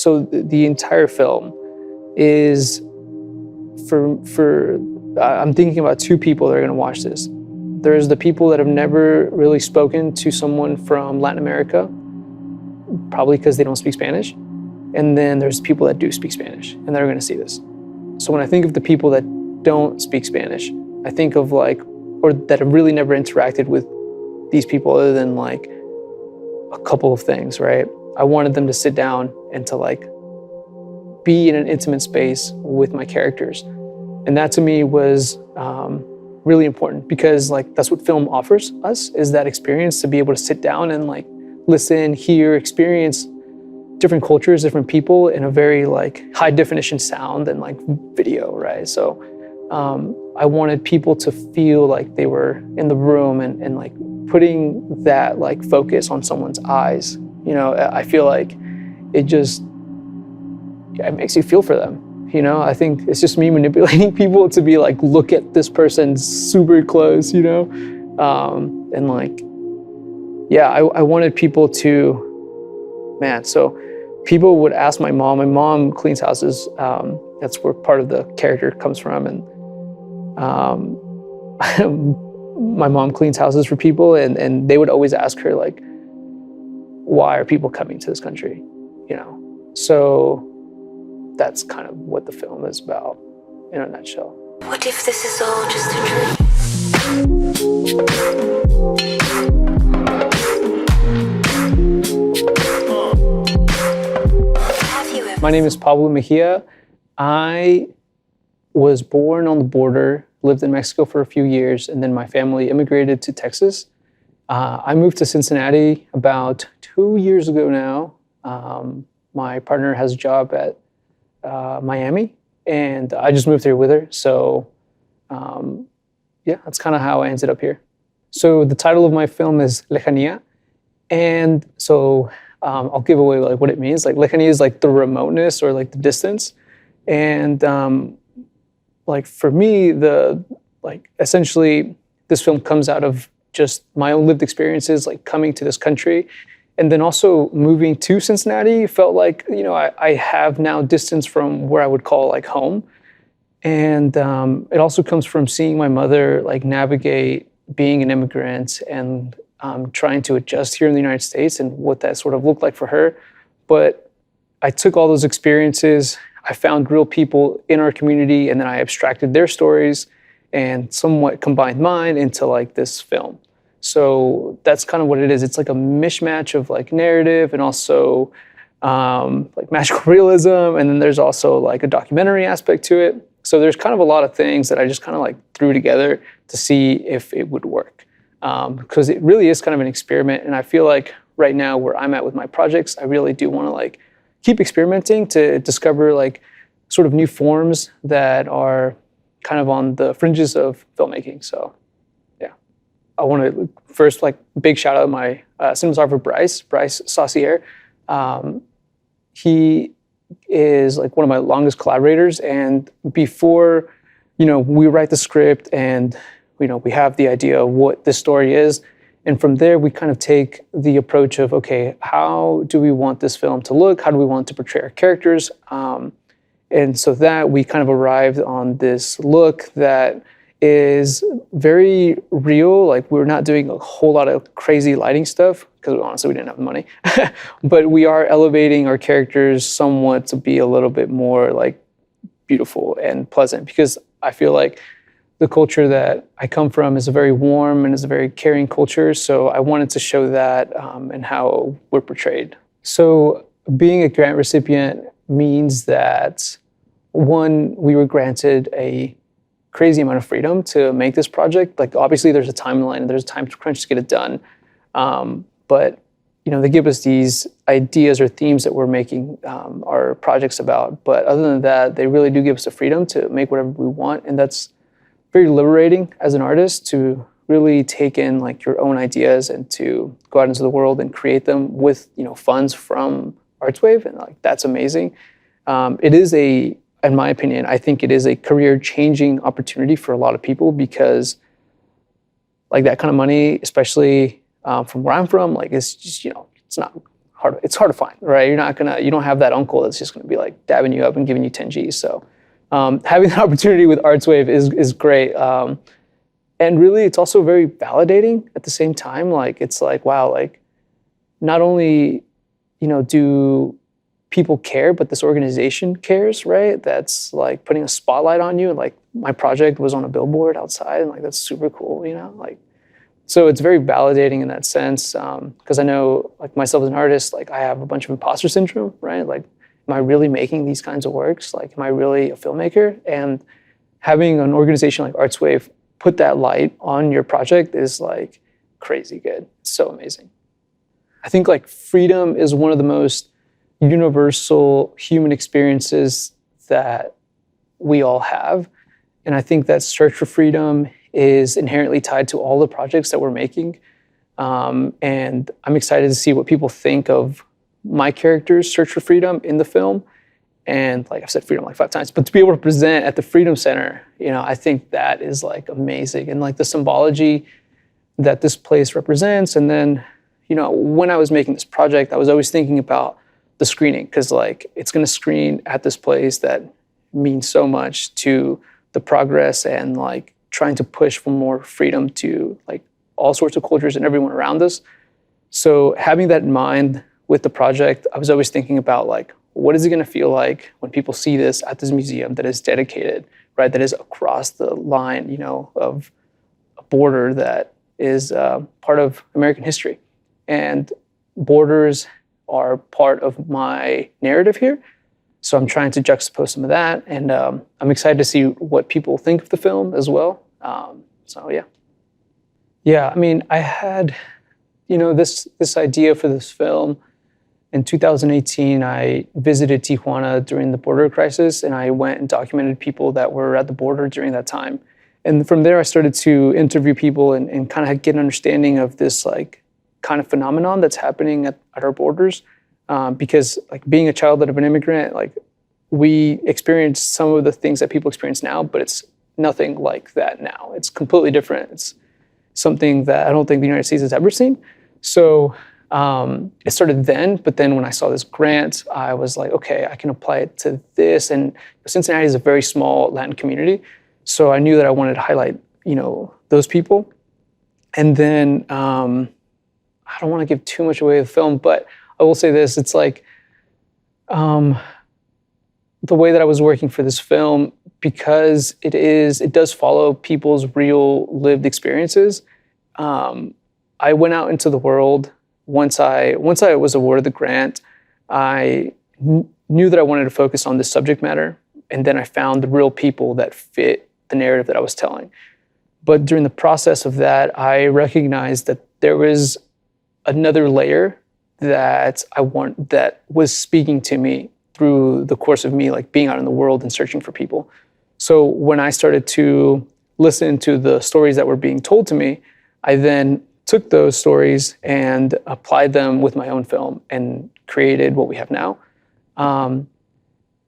So the entire film is I'm thinking about two people that are going to watch this. There's the people that have never really spoken to someone from Latin America, probably because they don't speak Spanish. And then there's people that do speak Spanish, and they're going to see this. So when I think of the people that don't speak Spanish, I think of or that have really never interacted with these people other than a couple of things, right? I wanted them to sit down and to be in an intimate space with my characters. And that to me was really important because that's what film offers us, is that experience to be able to sit down and listen, hear, experience different cultures, different people in a very high definition sound and video, right? So I wanted people to feel like they were in the room and putting that focus on someone's eyes. I feel like it makes you feel for them. I think it's just me manipulating people to be look at this person super close, I wanted people to, so people would ask my mom cleans houses. That's where part of the character comes from. And my mom cleans houses for people, and they would always ask her, why are people coming to this country? So that's kind of what the film is about in a nutshell. What if this is all just a dream? My name is Pablo Mejía. I was born on the border, lived in Mexico for a few years, and then my family immigrated to Texas. I moved to Cincinnati about 2 years ago now. My partner has a job at Miami, and I just moved here with her. So that's kind of how I ended up here. So the title of my film is Lejanía. And so I'll give away what it means. Lejanía is the remoteness or the distance. And for me, essentially this film comes out of just my own lived experiences, coming to this country. And then also moving to Cincinnati felt I have now distance from where I would call home. And it also comes from seeing my mother navigate being an immigrant and trying to adjust here in the United States and what that sort of looked like for her. But I took all those experiences, I found real people in our community, and then I abstracted their stories and somewhat combined mine into this film. So that's kind of what it is. It's a mishmash of narrative and also magical realism. And then there's also a documentary aspect to it. So there's kind of a lot of things that I just kind of threw together to see if it would work. Because it really is kind of an experiment. And I feel right now where I'm at with my projects, I really do want to keep experimenting to discover sort of new forms that are kind of on the fringes of filmmaking. So I want to first big shout out my cinematographer Bryce Saucier. He is one of my longest collaborators, and before we write the script and we have the idea of what this story is, and from there we kind of take the approach of, okay, how do we want this film to look? How do we want to portray our characters? And so that we kind of arrived on this look that is very real. We're not doing a whole lot of crazy lighting stuff because honestly we didn't have the money, but we are elevating our characters somewhat to be a little bit more beautiful and pleasant, because I feel the culture that I come from is a very warm and is a very caring culture. So I wanted to show that and how we're portrayed. So being a grant recipient means that, one, we were granted a crazy amount of freedom to make this project. Obviously there's a timeline and there's a time crunch to get it done. But they give us these ideas or themes that we're making our projects about. But other than that, they really do give us the freedom to make whatever we want. And that's very liberating as an artist to really take in your own ideas and to go out into the world and create them with, funds from ArtsWave. And that's amazing. It is in my opinion, I think it is a career-changing opportunity for a lot of people, because that kind of money, especially from where I'm from, it's just, it's not it's hard to find, right? You don't have that uncle that's just gonna be like dabbing you up and giving you 10 G's. So having the opportunity with ArtsWave is great. And really, it's also very validating at the same time. Like, it's like, wow, like, not only, do people care, but this organization cares, right? That's like putting a spotlight on you. Like, my project was on a billboard outside, and like, that's super cool, like, so it's very validating in that sense. Because I know, like, myself as an artist, like, I have a bunch of imposter syndrome, right? Like, am I really making these kinds of works? Like, am I really a filmmaker? And having an organization like ArtsWave put that light on your project is like crazy good. It's so amazing. I think like freedom is one of the most universal human experiences that we all have. And I think that search for freedom is inherently tied to all the projects that we're making. And I'm excited to see what people think of my character's search for freedom in the film. And like I've said freedom like 5 times, but to be able to present at the Freedom Center, I think that is like amazing. And like the symbology that this place represents. And then, when I was making this project, I was always thinking about the screening, because like it's going to screen at this place that means so much to the progress and like trying to push for more freedom to like all sorts of cultures and everyone around us. So having that in mind with the project, I was always thinking about like, what is it going to feel like when people see this at this museum that is dedicated, right? That is across the line, of a border that is part of American history. And borders are part of my narrative here. So I'm trying to juxtapose some of that. And I'm excited to see what people think of the film as well. So yeah. Yeah, I mean, I had, this idea for this film. In 2018, I visited Tijuana during the border crisis, and I went and documented people that were at the border during that time. And from there, I started to interview people and kind of get an understanding of this like kind of phenomenon that's happening at our borders. Because like being a child of an immigrant, like we experienced some of the things that people experience now, but it's nothing like that now. It's completely different. It's something that I don't think the United States has ever seen. So it started then, but then when I saw this grant, I was like, okay, I can apply it to this. And Cincinnati is a very small Latin community. So I knew that I wanted to highlight, those people. And then I don't want to give too much away of the film, but I will say this, it's like the way that I was working for this film, because it does follow people's real lived experiences. I went out into the world. Once I was awarded the grant, I knew that I wanted to focus on this subject matter, and then I found the real people that fit the narrative that I was telling. But during the process of that, I recognized that there was another layer that that was speaking to me through the course of me like being out in the world and searching for people. So when I started to listen to the stories that were being told to me, I then took those stories and applied them with my own film and created what we have now.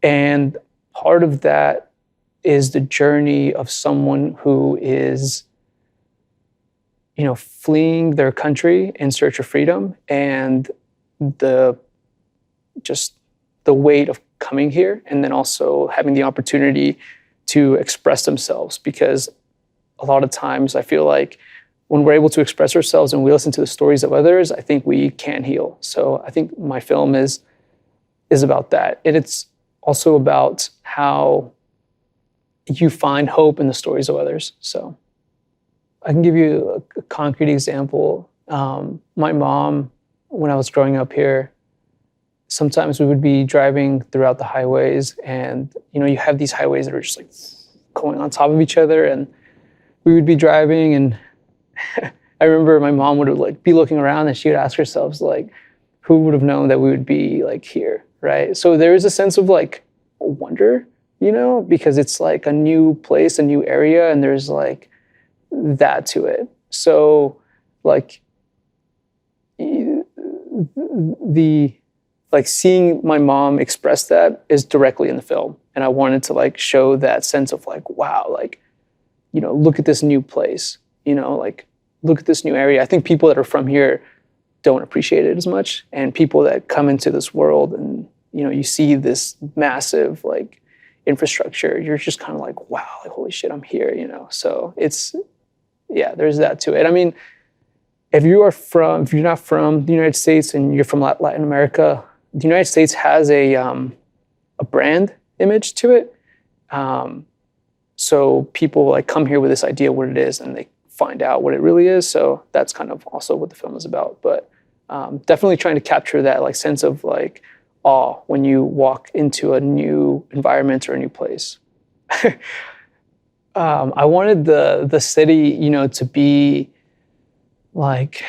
And part of that is the journey of someone who is, fleeing their country in search of freedom, and the weight of coming here, and then also having the opportunity to express themselves. Because a lot of times I feel like when we're able to express ourselves and we listen to the stories of others, I think we can heal. So I think my film is about that. And it's also about how you find hope in the stories of others. So I can give you a concrete example. My mom, when I was growing up here, sometimes we would be driving throughout the highways, and you have these highways that are just like going on top of each other, and we would be driving, and I remember my mom would like be looking around, and she would ask herself like, who would have known that we would be like here, right? So there is a sense of like wonder, because it's like a new place, a new area, and there's like that to it. So like seeing my mom express that is directly in the film. And I wanted to like show that sense of like, wow, like, look at this new place, like look at this new area. I think people that are from here don't appreciate it as much. And people that come into this world and, you see this massive like infrastructure, you're just kind of like, wow, like, holy shit, I'm here, So there's that to it. I mean, if you're not from the United States and you're from Latin America, the United States has a brand image to it. So people like come here with this idea of what it is and they find out what it really is. So that's kind of also what the film is about. But definitely trying to capture that like sense of like awe when you walk into a new environment or a new place. I wanted the city, to be like,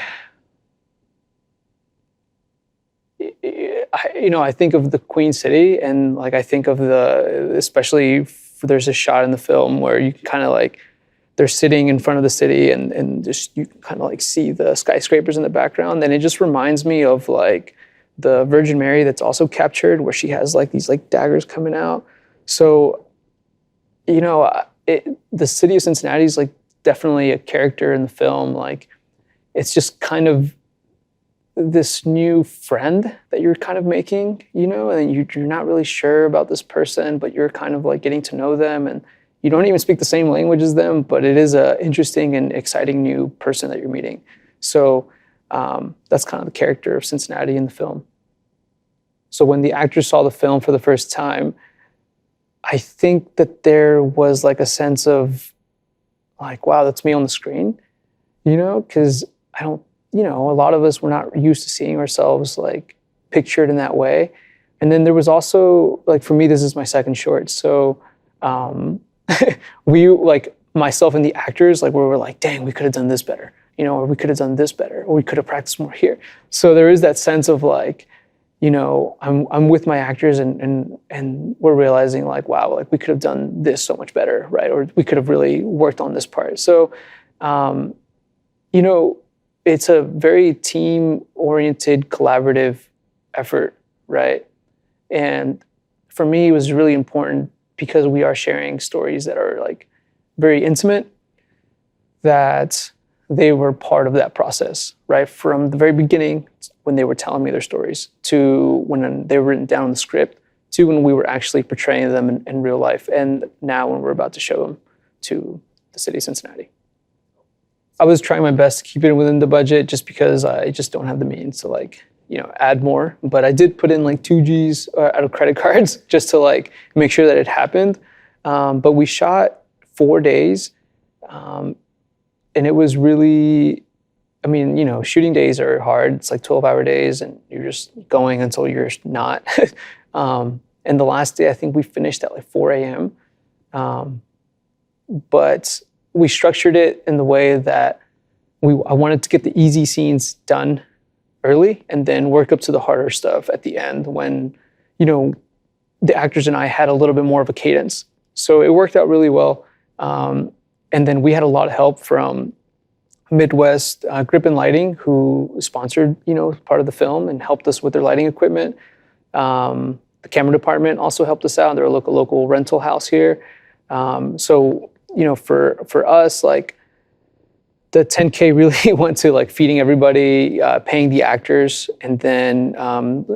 I think of the Queen City, and like I think of especially there's a shot in the film where you kind of like they're sitting in front of the city and just you kind of like see the skyscrapers in the background, and it just reminds me of like the Virgin Mary that's also captured where she has like these like daggers coming out. So, the city of Cincinnati is like definitely a character in the film. Like it's just kind of this new friend that you're kind of making, and you're not really sure about this person, but you're kind of like getting to know them, and you don't even speak the same language as them, but it is a interesting and exciting new person that you're meeting. So that's kind of the character of Cincinnati in the film. So when the actors saw the film for the first time, I think that there was like a sense of like, wow, that's me on the screen, because I don't, a lot of us were not used to seeing ourselves like pictured in that way. And then there was also like, for me, this is my second short. So we like myself and the actors, like we were like, dang, we could have done this better, or we could have done this better, or we could have practiced more here. So there is that sense of like, I'm with my actors and we're realizing like, wow, like we could have done this so much better, right? Or we could have really worked on this part. So, it's a very team-oriented, collaborative effort, right? And for me, it was really important because we are sharing stories that are like very intimate, that they were part of that process, right? From the very beginning, when they were telling me their stories, to when they were written down in the script, to when we were actually portraying them in real life, and now when we're about to show them to the city of Cincinnati. I was trying my best to keep it within the budget just because I just don't have the means to like, add more. But I did put in like 2 Gs out of credit cards just to like make sure that it happened. But we shot 4 days. And it was really, shooting days are hard. It's like 12-hour days and you're just going until you're not. And the last day, I think we finished at like 4 a.m. But we structured it in the way that I wanted to get the easy scenes done early and then work up to the harder stuff at the end when, the actors and I had a little bit more of a cadence. So it worked out really well. And then we had a lot of help from Midwest Grip and Lighting, who sponsored, part of the film and helped us with their lighting equipment. The camera department also helped us out. They're a local rental house here. So, for us, like the 10K really went to like feeding everybody, paying the actors, and then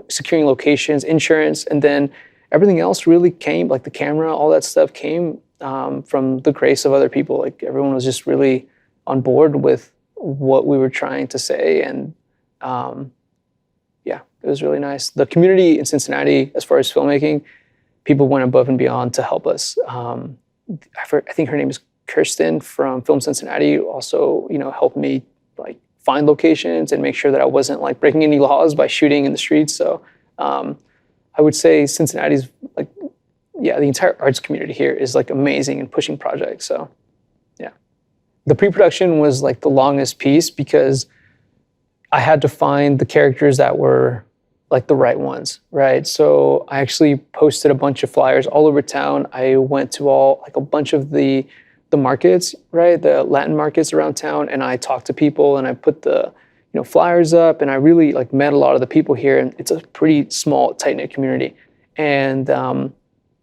securing locations, insurance, and then everything else really came, like the camera, all that stuff came from the grace of other people. Like everyone was just really on board with what we were trying to say. And it was really nice. The community in Cincinnati, as far as filmmaking, people went above and beyond to help us. I think her name is Kirsten from Film Cincinnati, also, helped me like find locations and make sure that I wasn't like breaking any laws by shooting in the streets. So I would say Cincinnati's like, the entire arts community here is like amazing and pushing projects. So the pre-production was like the longest piece because I had to find the characters that were like the right ones, right? So I actually posted a bunch of flyers all over town. I went to a bunch of the markets, right? The Latin markets around town, and I talked to people and I put the flyers up, and I really like met a lot of the people here, and it's a pretty small, tight-knit community. And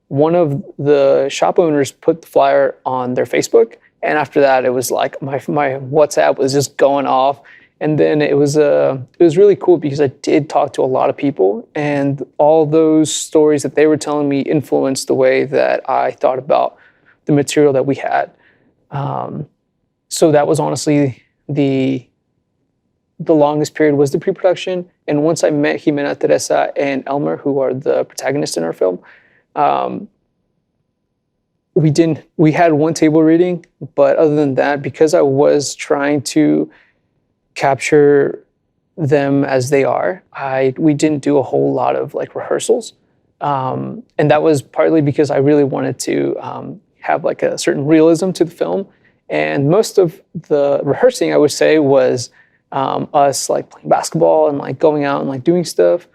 one of the shop owners put the flyer on their Facebook, and after that, it was like my WhatsApp was just going off, And then it was really cool because I did talk to a lot of people, and all those stories that they were telling me influenced the way that I thought about the material that we had. So that was honestly the longest period was the pre-production. And once I met Jimena, Teresa, and Elmer, who are the protagonists in our film, we had one table reading, but other than that, because I was trying to capture them as they are, we didn't do a whole lot of like rehearsals. And that was partly because I really wanted to have like a certain realism to the film. And most of the rehearsing, I would say, was us like playing basketball and like going out and like doing stuff,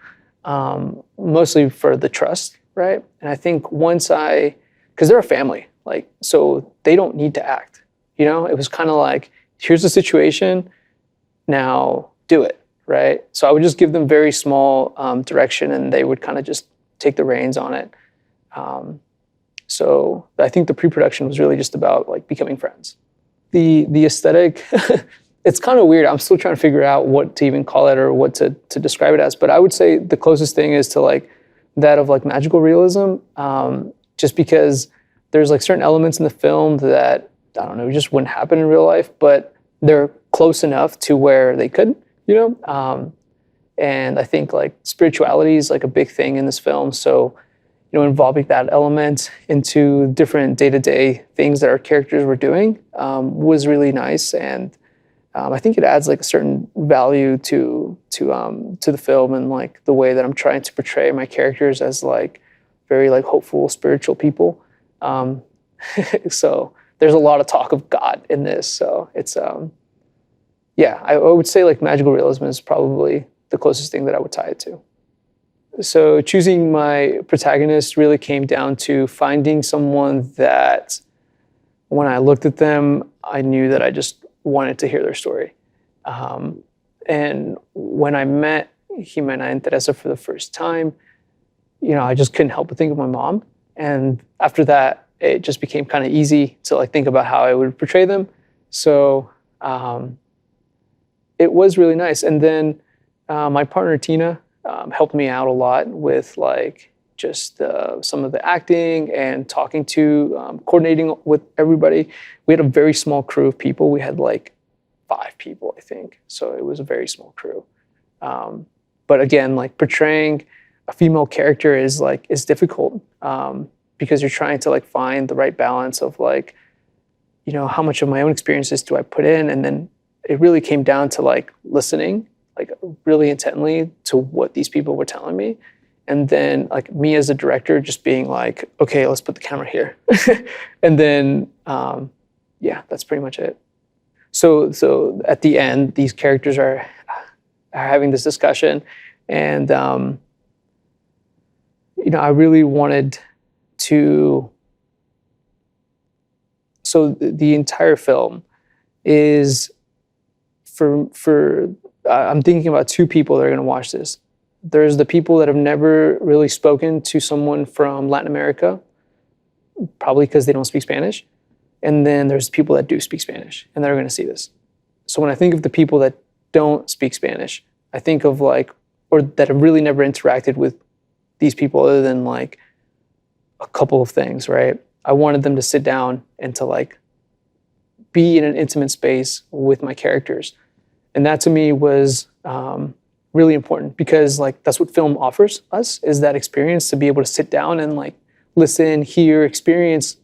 mostly for the trust, right? And I think because they're a family, like, so they don't need to act, you know? It was kind of like, here's the situation, now do it, right? So I would just give them very small direction, and they would kind of just take the reins on it. So I think the pre-production was really just about like becoming friends. The aesthetic, it's kind of weird. I'm still trying to figure out what to even call it or what to describe it as. But I would say the closest thing is to like that of like magical realism, just because there's like certain elements in the film that, I don't know, just wouldn't happen in real life, but they're close enough to where they could, you know? And I think like spirituality is like a big thing in this film. So, you know, involving that element into different day-to-day things that our characters were doing was really nice. And I think it adds like a certain value to the film, and like the way that I'm trying to portray my characters as like very like hopeful, spiritual people. So there's a lot of talk of God in this. So it's, yeah, I would say like magical realism is probably the closest thing that I would tie it to. So choosing my protagonist really came down to finding someone that when I looked at them, I knew that I just wanted to hear their story. And when I met Jimena and Teresa for the first time, you know, I just couldn't help but think of my mom. And after that, it just became kind of easy to like think about how I would portray them. So it was really nice. And then my partner, Tina, helped me out a lot with like just some of the acting and talking to, coordinating with everybody. We had a very small crew of people. We had like 5 people, I think. So it was a very small crew. But again, like portraying a female character is difficult because you're trying to like find the right balance of like, you know, how much of my own experiences do I put in? And then it really came down to like listening like really intently to what these people were telling me. And then like me as a director just being like, okay, let's put the camera here. And then, yeah, that's pretty much it. So at the end, these characters are having this discussion, and, you know, I really wanted to, so the entire film is for I'm thinking about 2 people that are going to watch this. There's the people that have never really spoken to someone from Latin America, probably because they don't speak Spanish. And then there's people that do speak Spanish, and they're going to see this. So when I think of the people that don't speak Spanish, I think of like, or that have really never interacted with these people other than like a couple of things, right? I wanted them to sit down and to like be in an intimate space with my characters. And that to me was really important, because like that's what film offers us, is that experience to be able to sit down and like listen, hear, experience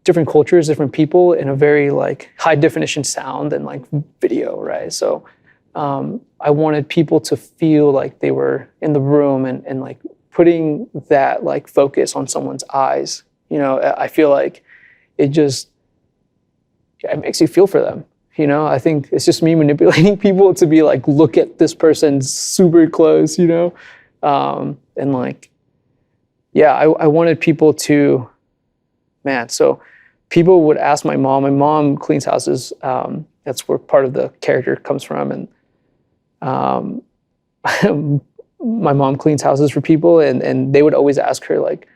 different cultures, different people in a very like high definition sound and like video, right? So I wanted people to feel like they were in the room, and like putting that like focus on someone's eyes. You know, I feel like it makes you feel for them. You know, I think it's just me manipulating people to be like, look at this person super close, you know? And like, yeah, I wanted people to, so people would ask my mom cleans houses. That's where part of the character comes from. And my mom cleans houses for people, and they would always ask her like,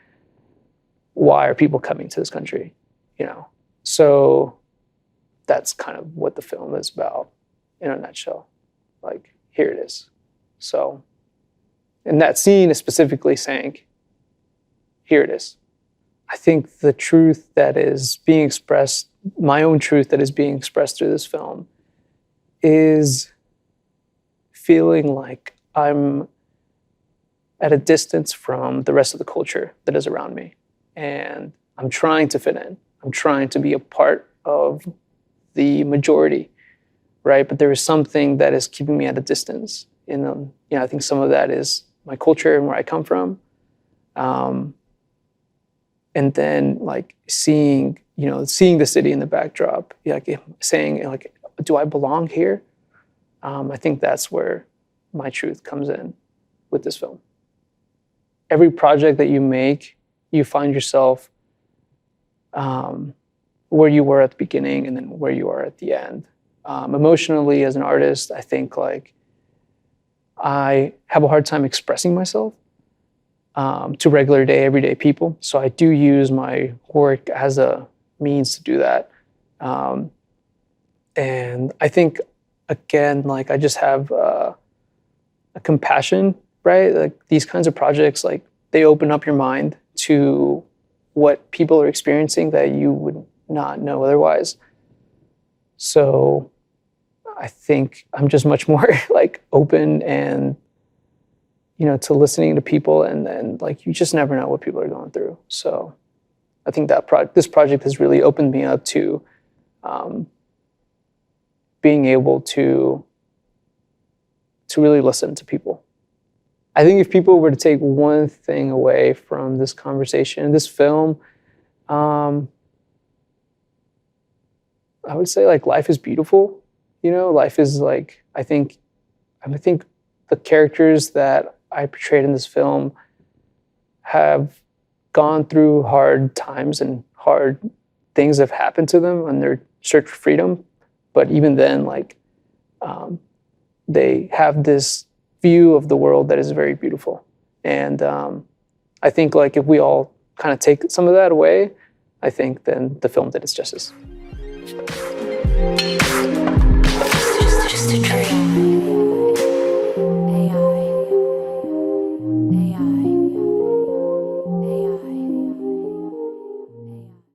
why are people coming to this country? You know? So that's kind of what the film is about in a nutshell. like, here it is. So, and that scene is specifically saying, here it is. I think the truth that is being expressed, my own truth that is being expressed through this film, is feeling like I'm at a distance from the rest of the culture that is around me. And I'm trying to fit in. I'm trying to be a part of the majority, right? But there is something that is keeping me at a distance. I think some of that is my culture and where I come from. And then like seeing the city in the backdrop, like saying like, do I belong here? I think that's where my truth comes in with this film. Every project that you make, you find yourself where you were at the beginning and then where you are at the end. Emotionally, as an artist, I think like I have a hard time expressing myself to regular day, everyday people. So I do use my work as a means to do that. And I think, again, like I just have a compassion, right? Like these kinds of projects, like they open up your mind to what people are experiencing that you would not know otherwise. So I think I'm just much more like open and, to listening to people, and then like you just never know what people are going through. So I think that this project has really opened me up to being able to really listen to people. I think if people were to take one thing away from this conversation, this film, I would say like life is beautiful. Life is like, I think the characters that I portrayed in this film have gone through hard times and hard things have happened to them on their search for freedom. But even then, like, they have this view of the world that is very beautiful. And I think like if we all kind of take some of that away, I think then the film did its justice. Just a dream.